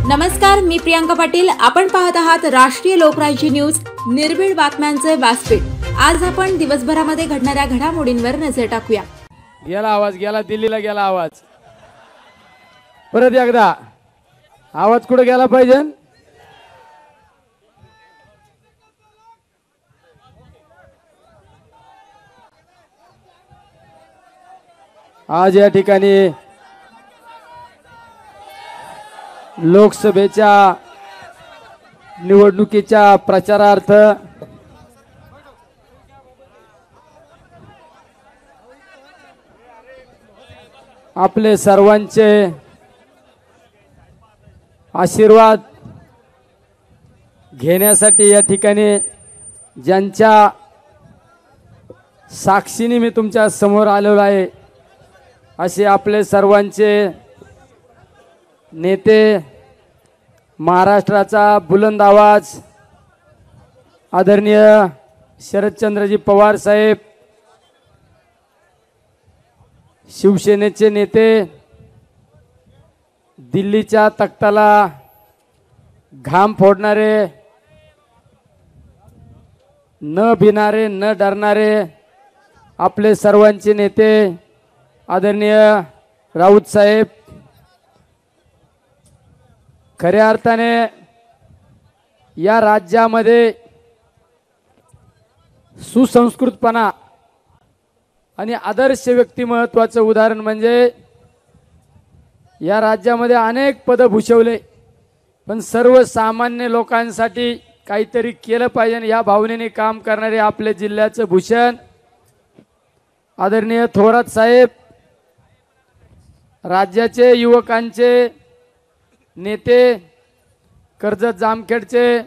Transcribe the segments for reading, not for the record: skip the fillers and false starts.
नमस्कार, मी प्रियांका पाटील. आपण पाहत आहात राष्ट्रीय लोकराज्य न्यूज, निर्भीड बातम्यांचे व्यासपीठ. आज आपण दिवसभरामध्ये घडणाऱ्या घडामोडींवर नजर टाकूया. गेला आवाज, गेला दिल्लीला गेला आवाज. परत एकदा आवाज कुठे गेला पाहिजे? आज या ठिकाणी लोकसभेच्या निवडणुकीच्या प्रचारार्थ आपले सर्वांचे आशीर्वाद घेण्यासाठी या ठिकाणी ज्यांच्या साक्षीने मी तुमच्या समोर आलेलो आहे असे आपले सर्वांचे नेते, महाराष्ट्राचा बुलंद आवाज आदरणीय शरदचंद्रजी पवार साहेब, शिवसेनेचे नेते, दिल्लीच्या तख्ताला घाम फोडणारे, न भिणारे न डरणारे आपले सर्वांचे नेते आदरणीय राऊत साहेब, खऱ्या अर्थाने या राज्यामध्ये सुसंस्कृतपणा आणि आदर्श व्यक्तिमत्वाचं उदाहरण म्हणजे या राज्यामध्ये अनेक पद भूषवले, पण सर्वसामान्य लोकांसाठी काहीतरी केलं पाहिजे या भावनेने काम करणारे आपले जिल्ह्याचं भूषण आदरणीय थोरात साहेब, राज्याचे युवकांचे नेते, कर्जत जामखेडचे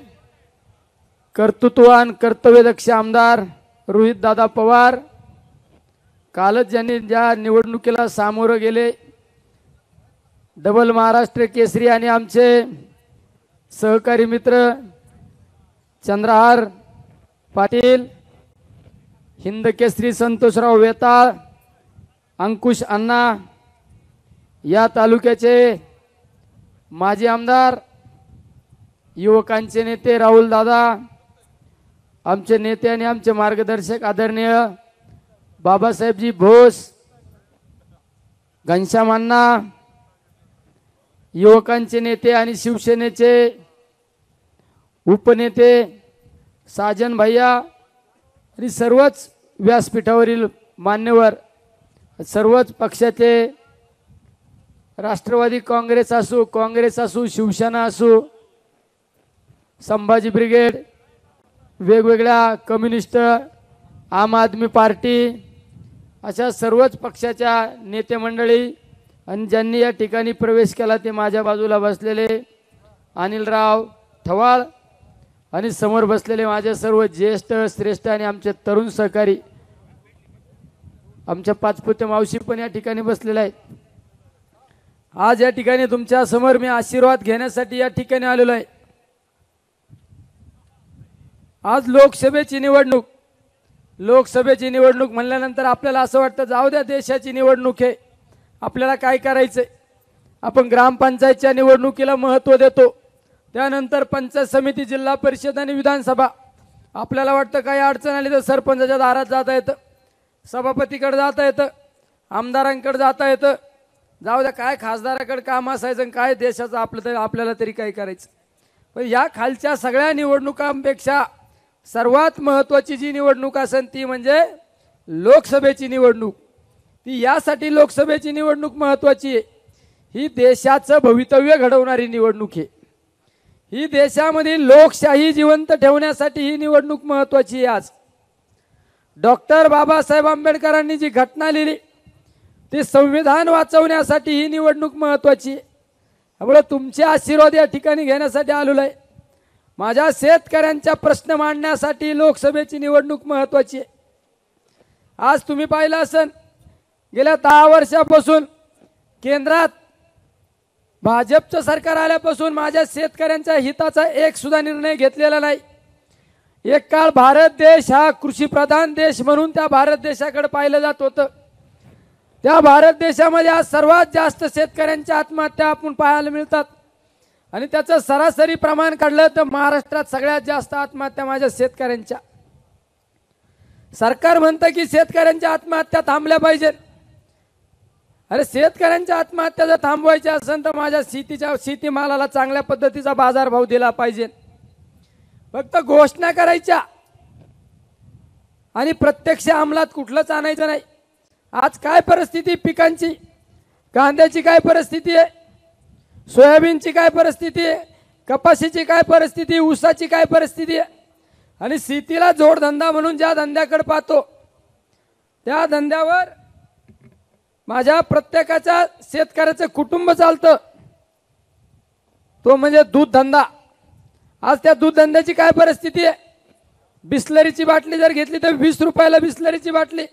कर्तृत्ववान कर्तव्यदक्ष आमदार रोहितदादा पवार, कालच ज्यांनी ज्या निवडणुकीला सामोरं गेले, डबल महाराष्ट्र केसरी आणि आमचे सहकारी मित्र चंद्रहार पाटील, हिंद केसरी संतोषराव वेताळ, अंकुश अण्णा, या तालुक्याचे माजी आमदार, युवकांचे नेते राहुल दादा, आमचे नेते आणि आमचे मार्गदर्शक आदरणीय बाबासाहेबजी भोस, घनश्याम अण्णा, युवकांचे नेते आणि शिवसेनेचे उपनेते साजन भैया आणि सर्वच व्यासपीठावरील मान्यवर, सर्वच पक्षाचे, राष्ट्रवादी काँग्रेस असो, शिवसेना असो, संभाजी ब्रिगेड, वेगवेगळ्या कम्युनिस्ट, आम आदमी पार्टी, अशा सर्वच पक्षाच्या नेते मंडळी आणि ज्यांनी या ठिकाणी प्रवेश केला ते माझ्या बाजूला बसलेले अनिलराव ठवाळ आणि समोर बसलेले माझे सर्व ज्येष्ठ, श्रेष्ठ आणि आमचे तरुण सहकारी, आमच्या पाचपुते मावशी पण या ठिकाणी बसलेले आहेत. आज या ठिकाणी तुमच्या समोर मी आशीर्वाद घेण्यासाठी या ठिकाणी आलेलो आहे. आज लोकसभेची निवडणूक म्हणल्यानंतर आपल्याला असं वाटतं जाऊ द्या, देशाची निवडणूक आहे, आपल्याला काय करायचंय. आपण ग्रामपंचायतच्या निवडणुकीला महत्त्व देतो, त्यानंतर पंचायत समिती, जिल्हा परिषद आणि विधानसभा. आपल्याला वाटतं काही अडचण आली तर सरपंचाच्या दारात जाता येतं, सभापतीकडे जाता येतं, आमदारांकडे जाता येतं. जाऊ द्या, काय खासदाराकडे काम असायचं, काय देशाचं आपल्याला तरी काय करायचं. पण या खालच्या सगळ्या निवडणुकांपेक्षा सर्वात महत्त्वाची जी निवडणूक असेल ती म्हणजे लोकसभेची निवडणूक. ती यासाठी लोकसभेची निवडणूक महत्त्वाची आहे, ही देशाचं भवितव्य घडवणारी निवडणूक आहे. ही देशामध्ये लोकशाही जिवंत ठेवण्यासाठी ही निवडणूक महत्त्वाची आहे. आज डॉक्टर बाबासाहेब आंबेडकरांनी जी घटना लिहिली ते संविधान वाचवण्यासाठी ही निवडणूक महत्त्वाची आहे. त्यामुळे तुमचे आशीर्वाद या ठिकाणी घेण्यासाठी आलेलो आहे. माझ्या शेतकऱ्यांचा प्रश्न मांडण्यासाठी लोकसभेची निवडणूक महत्त्वाची आहे. आज तुम्ही पाहिलं असेल, गेल्या 10 वर्षापासून केंद्रात भाजपचं सरकार आल्यापासून माझ्या शेतकऱ्यांच्या हिताचा एक सुद्धा निर्णय घेतलेला नाही. एक काळ भारत देश हा कृषी प्रधान देश म्हणून त्या भारत देशाकडे पाहिलं जात होतं. त्या भारत देशामध्ये आज सर्वात जास्त शेतकऱ्यांच्या आत्महत्या आपण पाहायला मिळतात. आणि त्याचं सरासरी प्रमाण काढलं तर महाराष्ट्रात सगळ्यात जास्त आत्महत्या माझ्या शेतकऱ्यांच्या. सरकार म्हणतं की शेतकऱ्यांच्या आत्महत्या थांबल्या पाहिजेत. अरे शेतकऱ्यांच्या आत्महत्या जर थांबवायच्या असेल तर माझ्या शेतीमालाला चांगल्या पद्धतीचा बाजारभाव दिला पाहिजे. फक्त घोषणा करायच्या आणि प्रत्यक्ष अंमलात कुठलंच आणायचं नाही. आज काय परिस्थिती पिकांची, कांद्याची काय परिस्थिती आहे, सोयाबीनची काय परिस्थिती आहे, कपाशीची काय परिस्थिती, ऊसाची काय परिस्थिती आहे. आणि शेतीला जोडधंदा म्हणून ज्या धंद्याकडे पाहतो त्या धंद्यावर माझ्या प्रत्येकाच्या शेतकऱ्याचं कुटुंब चालतं, तो म्हणजे दूध धंदा. आज त्या दूध धंद्याची काय परिस्थिती आहे. बिस्लरीची बाटली जर घेतली तर 20 रुपयाला बिस्लरीची बाटली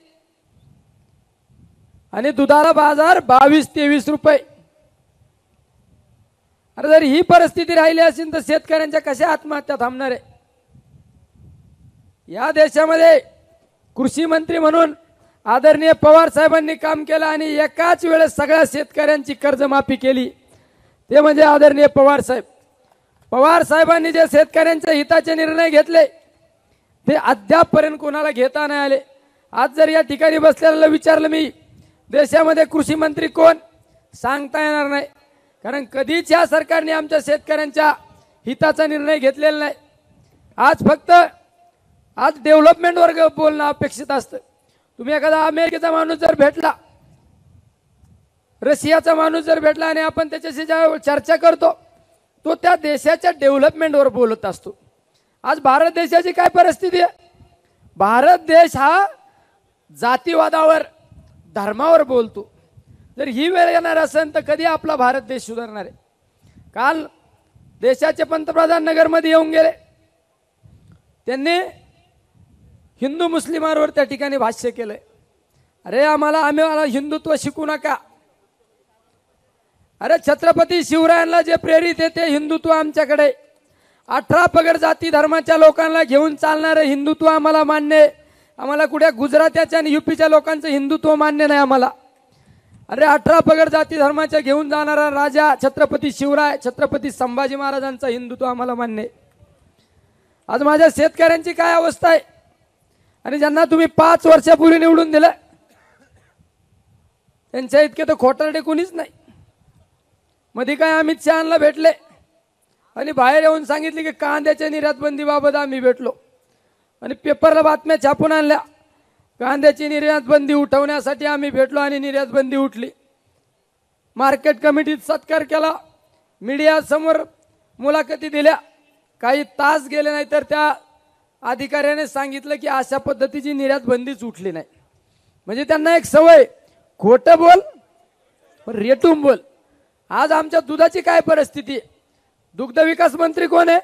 आणि दुधाला बाजार 22-23 रुपये. अरे जर ही परिस्थिती राहिली असेल तर शेतकऱ्यांच्या कशा आत्महत्या थांबणार आहे. या देशामध्ये कृषी मंत्री म्हणून आदरणीय पवार साहेबांनी काम केलं आणि एकाच वेळेस सगळ्या शेतकऱ्यांची कर्जमाफी केली, ते म्हणजे आदरणीय पवार साहेब. पवार साहेबांनी जे शेतकऱ्यांच्या हिताचे निर्णय घेतले ते अद्यापपर्यंत कोणाला घेता नाही आले. आज जर या ठिकाणी बसलेल्याला विचारलं मी देशामध्ये कृषी मंत्री कोण, सांगता येणार नाही. कारण कधीच या सरकारने आमच्या शेतकऱ्यांच्या हिताचा निर्णय घेतलेला नाही. आज डेव्हलपमेंट वर्ग बोलणं अपेक्षित असतं. तुम्ही एखादा अमेरिकेचा माणूस जर भेटला, रशियाचा माणूस जर भेटला आणि आपण त्याच्याशी चर्चा करतो तो त्या देशाच्या डेव्हलपमेंटवर बोलत असतो. आज भारत देशाची काय परिस्थिती आहे. भारत देश हा जातीवादावर, धर्मावर बोलतो. जर ही वेळ येणार असेल तर कधी आपला भारत देश सुधारणार आहे. काल देशाचे पंतप्रधान नगरमध्ये येऊन गेले, त्यांनी हिंदू मुस्लिमांवर त्या ठिकाणी भाष्य केलंय. अरे आम्हाला हिंदुत्व शिकू नका. अरे छत्रपती शिवरायांना जे प्रेरित आहे ते हिंदुत्व आमच्याकडे. 18 पगड जाती धर्माच्या लोकांना घेऊन चालणारे हिंदुत्व आम्हाला मान्य आहे. आम्हाला कुठे गुजरात्याच्या आणि युपीच्या लोकांचं हिंदुत्व मान्य नाही आम्हाला. अरे 18 पगड जाती धर्माच्या घेऊन जाणारा राजा छत्रपती शिवराय, छत्रपती संभाजी महाराजांचं हिंदुत्व आम्हाला मान्य आहे. आज माझ्या शेतकऱ्यांची काय अवस्था आहे. आणि ज्यांना तुम्ही 5 वर्षापूर्वी निवडून दिलं त्यांच्या इतके तर खोटारडे कोणीच नाही. मध्ये काय अमित शहांना भेटले आणि बाहेर येऊन सांगितले की कांद्याच्या निर्यात बंदीबाबत आम्ही भेटलो आणि पेपरला बातम्या छापून आणल्या. कांद्याची निर्यात बंदी उठवण्यासाठी आम्ही भेटलो आणि निर्यात बंदी उठली. मार्केट कमिटीत सत्कार केला, मीडिया समोर मुलाखती दिल्या. काही तास गेले नाही तर त्या अधिकाऱ्याने सांगितलं की अशा पद्धतीची निर्यात बंदीच उठली नाही. म्हणजे त्यांना एक सवय, खोटं बोल पण रेटून बोल. आज आमच्या दुधाची काय परिस्थिती आहे. दुग्ध विकास मंत्री कोण आहे.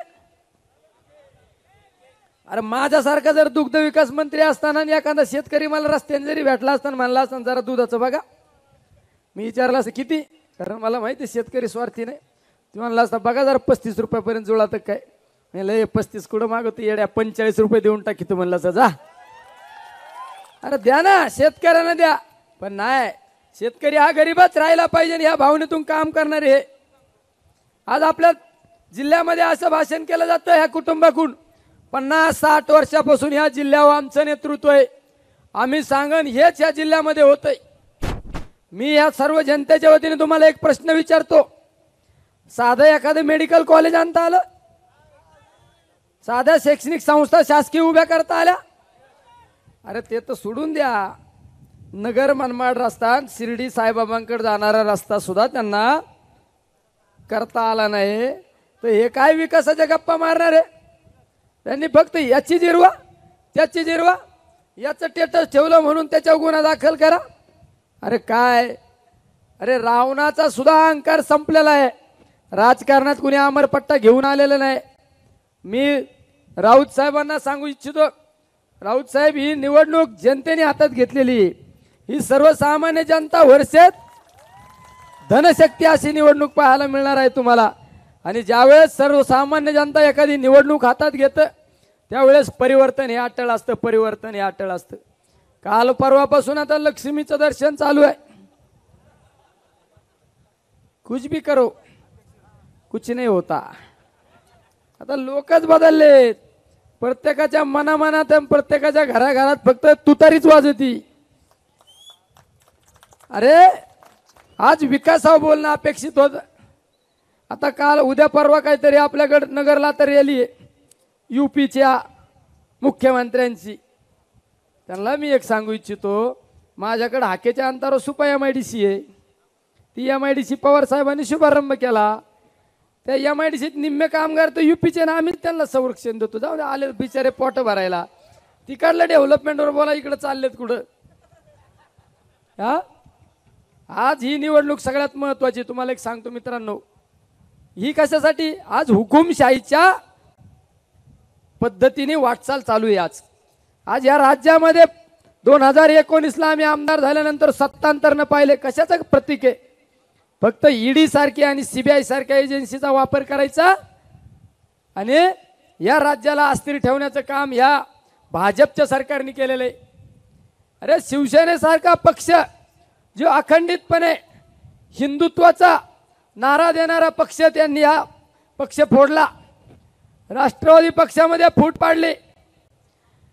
अरे माझ्यासारखा जर दुग्ध विकास मंत्री असताना एखादा शेतकरी मला रस्त्याने जरी भेटला असताना म्हणला असताना जरा दुधाचं बघा, मी विचारलं असं किती, कारण मला माहिती शेतकरी स्वार्थी नाही. ती म्हणला असता बघा जरा 35 रुपयापर्यंत जुळा तर काय. म्हणलं 35 कुठं मागवतो येड्या, 45 रुपये देऊन टाकी तू म्हणला जा. अरे द्या ना, शेतकऱ्यांना द्या. पण नाही, शेतकरी हा गरीबच राहिला पाहिजे ह्या भावनेतून काम करणारे हे. आज आपल्या जिल्ह्यामध्ये असं भाषण केलं जातं ह्या कुटुंबाकडून 50-60 वर्षापासून ह्या जिल्ह्यावर आमचं नेतृत्व आहे. आम्ही सांगन हेच या जिल्ह्यामध्ये होतंय. मी या सर्व जनतेच्या वतीने तुम्हाला एक प्रश्न विचारतो. साधं एखादं मेडिकल कॉलेज आणता आलं, साध्या शैक्षणिक संस्था शासकीय उभ्या करता आल्या. अरे ते तर सोडून द्या, नगर मनमाड रस्ता, शिर्डी साईबाबांकडे जाणारा रस्ता सुद्धा त्यांना करता आला नाही. तर हे काय विकासाच्या गप्पा मारणार आहे. त्यांनी फक्त याची जिरवा त्याची जिरवा, याचं स्टेटस ठेवलं म्हणून त्याच्यावर गुन्हा दाखल करा. अरे काय, अरे रावणाचा सुद्धा अहंकार संपलेला आहे. राजकारणात कुणी अमरपट्टा घेऊन आलेला नाही. मी राऊत साहेबांना सांगू इच्छितो, राऊत साहेब ही निवडणूक जनतेने हातात घेतलेली, ही सर्वसामान्य जनता वर्षेत धनशक्ती अशी निवडणूक पाहायला मिळणार आहे तुम्हाला. आणि ज्यावेळेस सर्वसामान्य जनता एखादी निवडणूक हातात घेतं त्यावेळेस परिवर्तन हे अटळ असतं, परिवर्तन हे अटळ असतं. काल परवापासून आता लक्ष्मीचं दर्शन चालू आहे. कुछ भी कुछ नहीं होता. आता लोकच बदलले. प्रत्येकाच्या मनामनात प्रत्येकाच्या घराघरात फक्त तुतारीच वाजती. अरे आज विकासावर बोलणं अपेक्षित होतं. आता काल उद्या परवा काहीतरी आपल्याकडे नगरला तर रॅली आहे यूपीच्या मुख्यमंत्र्यांची. त्यांना मी एक सांगू इच्छितो, माझ्याकडे हाकेच्या अंतरावर सुपा MIDC आहे. ती MIDC पवार साहेबांनी शुभारंभ केला. त्या MIDCत निम्मे कामगार तर यूपीचे ना, आम्हीच त्यांना संरक्षण देतो. जाऊ दे, आले बिचारे पोट भरायला. तिकडलं डेव्हलपमेंटवर बोला, इकडे चाललेत कुठं. हा आज ही निवडणूक सगळ्यात महत्वाची. तुम्हाला एक सांगतो मित्रांनो, ही कशासाठी? आज हुकुमशाहीच्या पद्धतीने वाटचाल चालू आहे. आज या राज्यामध्ये 2019ला आम्ही आमदार झाल्यानंतर सत्तांतर न पाहिले. कशाचं प्रतीक आहे? फक्त ईडी सारखी आणि CBI सारख्या एजन्सीचा वापर करायचा आणि या राज्याला अस्थिर ठेवण्याचं काम या भाजपच्या सरकारने केलेलं आहे. अरे शिवसेनेसारखा पक्ष जो अखंडितपणे हिंदुत्वाचा नारा देणारा पक्ष, त्यांनी हा पक्ष फोडला. राष्ट्रवादी पक्षामध्ये फूट पाडली.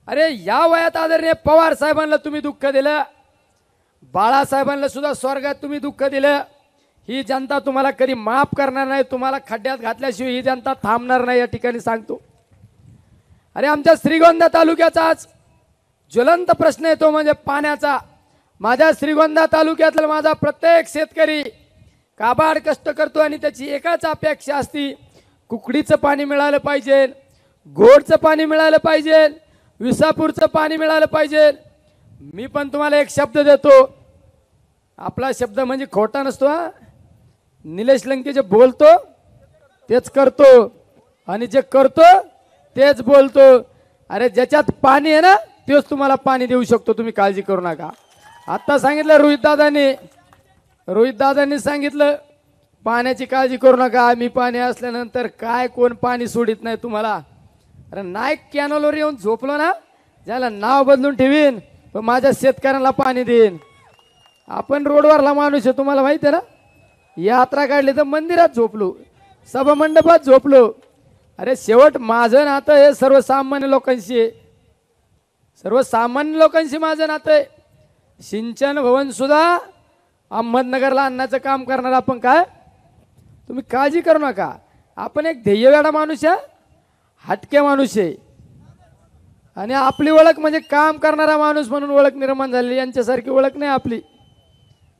अरे या वयात आदरणीय पवार साहेबांना तुम्ही दुःख दिलं, बाळासाहेबांना सुद्धा स्वर्गात तुम्ही दुःख दिलं. ही जनता तुम्हाला कधी माफ करणार नाही. तुम्हाला खड्ड्यात घातल्याशिवाय ही जनता थांबणार नाही, या ठिकाणी सांगतो. अरे आमच्या श्रीगोंदा तालुक्याचा आज ज्वलंत प्रश्न येतो म्हणजे पाण्याचा. माझ्या श्रीगोंदा तालुक्यातला माझा प्रत्येक शेतकरी काबाड कष्ट करतो आणि त्याची एकच अपेक्षा असती, कुकडीचं पाणी मिळालं पाहिजे, गोडचं पाणी मिळालं पाहिजे, विसापूरचं पाणी मिळालं पाहिजे. मी पण तुम्हाला एक शब्द देतो, आपला शब्द म्हणजे खोटा नसतो. हा निलेश लंके जे बोलतो तेच करतो आणि जे करतो तेच बोलतो. अरे ज्याच्यात पाणी आहे ना तेच तुम्हाला पाणी देऊ शकतो, तुम्ही काळजी करू नका. आता सांगितलं रोहित दादांनी सांगितलं पाण्याची काळजी करू नका. आम्ही पाणी असल्यानंतर काय कोण पाणी सोडित नाही तुम्हाला. अरे नाईक कॅनलवर येऊन झोपलो ना, ज्याला नाव बदलून ठेवीन पण माझ्या शेतकऱ्यांना पाणी देईन. आपण रोडवरला माणूस आहे, तुम्हाला माहिती आहे ना. यात्रा काढली तर मंदिरात झोपलो, सभामंडपात झोपलो. अरे शेवट माझं नातं हे सर्वसामान्य लोकांशी आहे. सर्वसामान्य लोकांशी माझं नातं आहे. सिंचन भवन सुद्धा अहमदनगरला आणण्याचं काम करणार आपण. काय तुम्ही काळजी करू नका. आपण एक ध्येयवेडा माणूस आहे, हटके माणूस आहे आणि आपली ओळख म्हणजे काम करणारा माणूस म्हणून ओळख निर्माण झाली. यांच्यासारखी ओळख नाही आपली.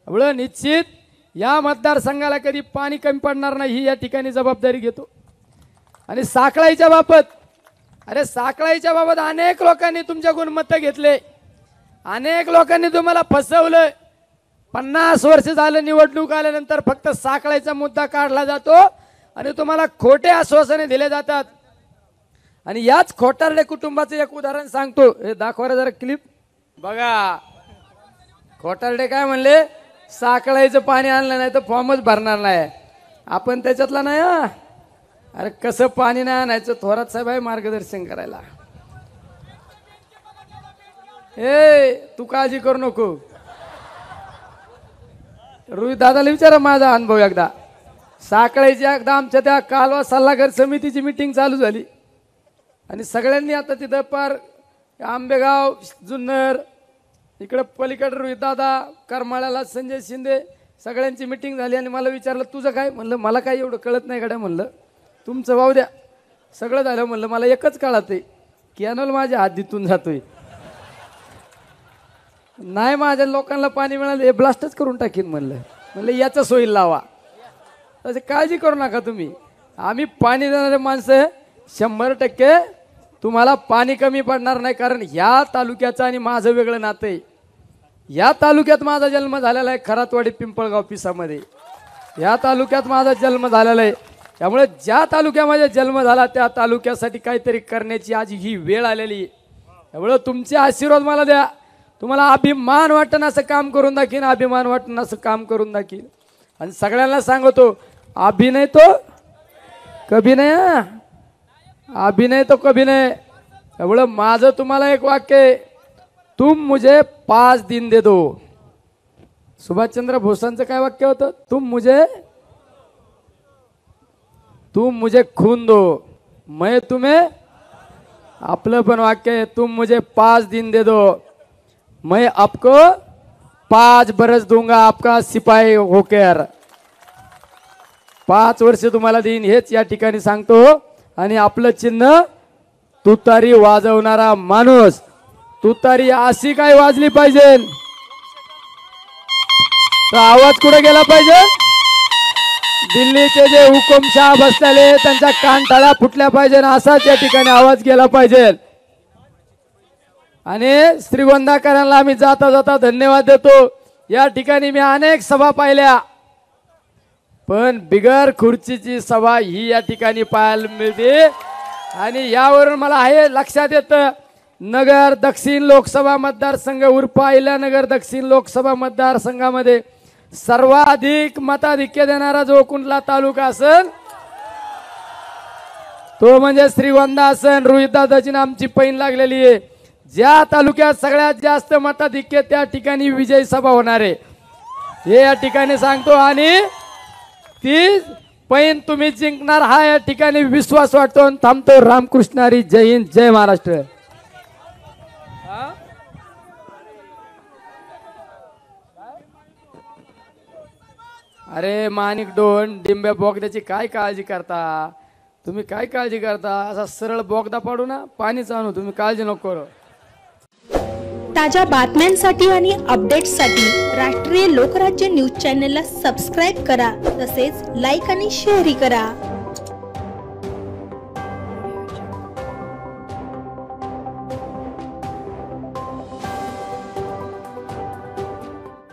एवढं निश्चित या मतदारसंघाला कधी पाणी कमी पडणार नाही, ही या ठिकाणी जबाबदारी घेतो. आणि साखळाईच्या बाबत, अरे साखळाईच्या बाबत अनेक लोकांनी तुमच्याकडून मतं घेतले, अनेक लोकांनी तुम्हाला फसवलं. 50 वर्ष झालं निवडणूक आल्यानंतर फक्त साखळाईचा मुद्दा काढला जातो आणि तुम्हाला खोटे आश्वासने दिले जातात. आणि याच खोटारडे कुटुंबाचं एक उदाहरण सांगतो. हे दाखवा जरा क्लिप बघा. खोटारडे काय म्हणले? साखळाईचं पाणी आणलं नाही तर फॉर्मच भरणार नाही. आपण त्याच्यातला नाही. हा अरे कसं पाणी नाही आणायचं, थोरात साहेब आहे मार्गदर्शन करायला. तू काळजी करू नको. रोहित दादाला विचारा माझा अनुभव एकदा. साखळाईची एकदा आमच्या त्या कालवा सल्लागार समितीची मीटिंग चालू झाली आणि सगळ्यांनी आता तिथं पार आंबेगाव, जुन्नर, इकडे पलीकडे रोहित दादा, करमाळ्याला संजय शिंदे, सगळ्यांची मीटिंग झाली आणि मला विचारलं तुझं काय? म्हणलं मला काय एवढं कळत नाही गड्या. म्हणलं तुमचं वाहू द्या, सगळं झालं. म्हणलं मला एकच कळत आहे, कॅनल माझ्या हद्दीतून जातोय. नाही माझ्या लोकांना पाणी मिळालं हे ब्लास्टच करून टाकीन. म्हणलं याच्या सोयीला लावा. तसे काळजी करू नका तुम्ही. आम्ही पाणी देणारे माणसं 100% तुम्हाला पाणी कमी पडणार नाही. कारण या तालुक्याचं आणि माझं वेगळं नातं आहे. या तालुक्यात माझा जन्म झालेला आहे, खरातवाडी पिंपळगाव पिसामध्ये. या तालुक्यात माझा जन्म झालेला आहे. त्यामुळे ज्या तालुक्यामध्ये जन्म झाला त्या तालुक्यासाठी काहीतरी करण्याची आज ही वेळ आलेली आहे. त्यामुळे तुमचे आशीर्वाद मला द्या. तुम्हाला अभिमान वाटणं असं काम करून दाखीन, अभिमान वाटणं असं काम करून दाखीन. आणि सगळ्यांना सांगतो, अभिनय तो कभी नाही, अभिनय तो कभी नाही. एवढं माझं तुम्हाला एक वाक्य आहे, तुम मुझे 5 दिन दे दो. सुभाषचंद्र बोसांचं काय वाक्य होतं? तुम मुझे तुम मुझे खून दो मैं तुम्हें, आपलं पण वाक्य आहे, तुम मुझे 5 दिन दे दो मैं आपको 5 बरस दूंगा आपका सिपाही होकर. 5 वर्ष तुम्हाला देईन हेच या ठिकाणी सांगतो. आणि आपलं चिन्ह तुतारी वाजवणारा माणूस. तुतारी अशी काय वाजली पाहिजे तर आवाज कुठे गेला पाहिजे. दिल्लीचे जे हुकुमशाह बसलेले त्यांच्या कानठाळ्या फुटल्या पाहिजे असाच या ठिकाणी आवाज गेला पाहिजे. आणि श्रीगोंदाकरांना आम्ही जाता जाता धन्यवाद देतो. या ठिकाणी मी अनेक सभा पाहिल्या पण बिगर खुर्चीची सभा ही या ठिकाणी पाहायला मिळते. आणि यावरून मला हे लक्षात येतं नगर दक्षिण लोकसभा मतदारसंघ उर्फ अहिल्यानगर दक्षिण लोकसभा मतदारसंघामध्ये सर्वाधिक मताधिक्य देणारा जो कुठला तालुका असेल तो म्हणजे श्रीगोंदा असेल. रोहितदादाची आमची पैन लागलेली आहे. ज्या तालुक्यात सगळ्यात जास्त मताधिक्य त्या ठिकाणी विजयी सभा होणार आहे हे या ठिकाणी सांगतो. आणि ती पैन तुम्ही जिंकणार हा या ठिकाणी विश्वास वाटतो. थांबतो. रामकृष्ण हरी. जय हिंद. जय महाराष्ट्र. अरे माणिक डोन डिंब्या बोगद्याची काय काळजी करता तुम्ही. काय काळजी करता. असा सरळ बोगदा पाडू ना पाणीच आणू. तुम्ही काळजी नको करू. ताज्या बातम्यांसाठी आणि अपडेट्ससाठी राष्ट्रीय लोकराज्य न्यूज चॅनलला सबस्क्राईब करा. तसेच लाईक आणि शेअरही करा.